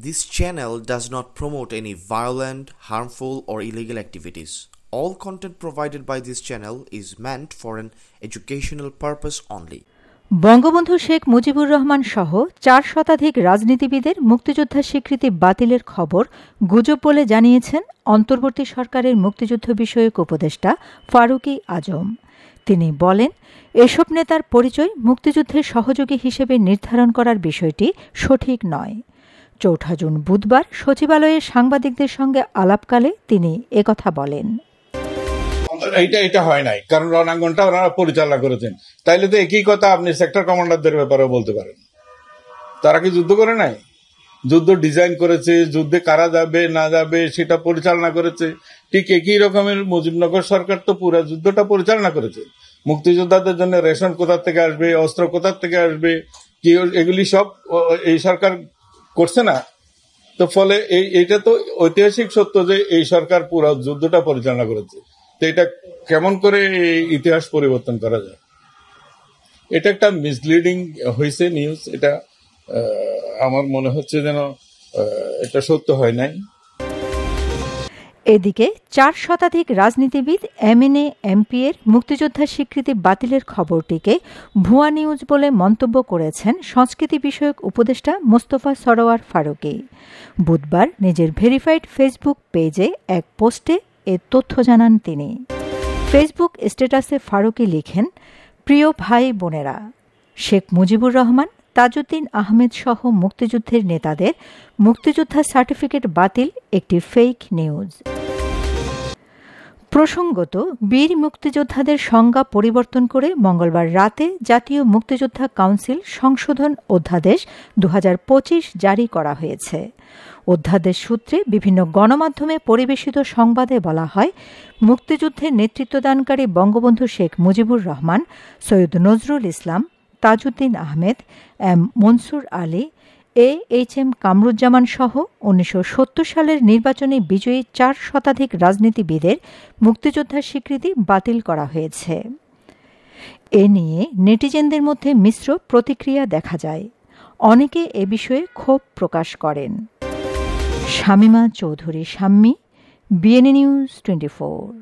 This channel does not promote any violent, harmful, or illegal activities. All content provided by this channel is meant for an educational purpose only. Bangabandhu Sheikh Mujibur Rahman সহ 4 শতাধিক রাজনীতিবিদের মুক্তিযোদ্ধা স্বীকৃতি বাতিলের খবর গুজব বলে জানিয়েছেন অন্তর্বর্তী সরকারের মুক্তিযুদ্ধ বিষয়ক উপদেষ্টা ফারুকী আজম। তিনি বলেন, এসব নেতার পরিচয় মুক্তিযুদ্ধের সহযোগী হিসেবে নির্ধারণ করার বিষয়টি সঠিক নয়। 4 জুন বুধবার সচিবালয়ে সাংবাদিকদের সঙ্গে আলাপকালে তিনি একথা বলেন। এটা হয় নাই, কারণ রণাঙ্গনটা ওনারা পরিচালনা করেছেন। তাইলে তো একই কথা আপনি সেক্টর কমান্ডারদের ব্যাপারেও বলতে পারেন। তারা কি যুদ্ধ করে নাই? যুদ্ধ ডিজাইন করেছে, যুদ্ধে কারা যাবে না যাবে সেটা পরিচালনা করেছে। ঠিক একই রকমের মুজিবনগর সরকার তো পুরো যুদ্ধটা পরিচালনা করেছে। মুক্তিযোদ্ধাদের জন্য রেশন কোথা থেকে আসবে, অস্ত্র কোথা থেকে আসবে, কি এগুলি সব এই সরকার করছে না। তো ফলে এইটা তো ঐতিহাসিক সত্য যে এই সরকার পুরো যুদ্ধটা পরিচালনা করেছে। তো এটা কেমন করে ইতিহাস পরিবর্তন করা যায়? এটা একটা মিসলিডিং হয়েছে নিউজ। এটা আমার মনে হচ্ছে যেন এটা সত্য হয় নাই। এদিকে 4 শতাধিক রাজনীতিবিদ এমএনএ এমপি এর মুক্তিযোদ্ধা স্বীকৃতি বাতিলের খবরটিকে ভুয়া নিউজ বলে মন্তব্য করেছেন সংস্কৃতি বিষয়ক উপদেষ্টা মোস্তফা সরোয়ার ফারুকী। বুধবার নিজের ভেরিফাইড ফেসবুক পেজে এক পোস্টে এ তথ্য জানান তিনি। ফেসবুক স্ট্যাটাসে ফারুকী লিখেন, প্রিয় ভাই বোনেরা, শেখ মুজিবুর রহমান, তাজউদ্দিন আহমেদ সহ মুক্তিযুদ্ধের নেতাদের মুক্তিযোদ্ধা সার্টিফিকেট বাতিল একটি ফেক নিউজ। প্রসঙ্গত, বীর মুক্তিযোদ্ধাদের সংজ্ঞা পরিবর্তন করে মঙ্গলবার রাতে জাতীয় মুক্তিযোদ্ধা কাউন্সিল সংশোধন অধ্যাদেশ 2025 জারি করা হয়েছে। অধ্যাদেশ সূত্রে বিভিন্ন গণমাধ্যমে পরিবেশিত সংবাদে বলা হয়, মুক্তিযুদ্ধে নেতৃত্বদানকারী বঙ্গবন্ধু শেখ মুজিবুর রহমান, সৈয়দ নজরুল ইসলাম, তাজউদ্দিন আহমেদ, এম মনসুর আলী, এইচ.এম. কামরুজ্জামান সহ 1970 সালের নির্বাচনে বিজয়ী 4 শতাধিক রাজনীতিবিদের মুক্তিযোদ্ধার স্বীকৃতি বাতিল করা হয়েছে। এ নিয়ে নেটিজেনদের মধ্যে মিশ্র প্রতিক্রিয়া দেখা যায়। অনেকে এ বিষয়ে ক্ষোভ প্রকাশ করেন। Shamima Chowdhury Shammi, BNA news 24।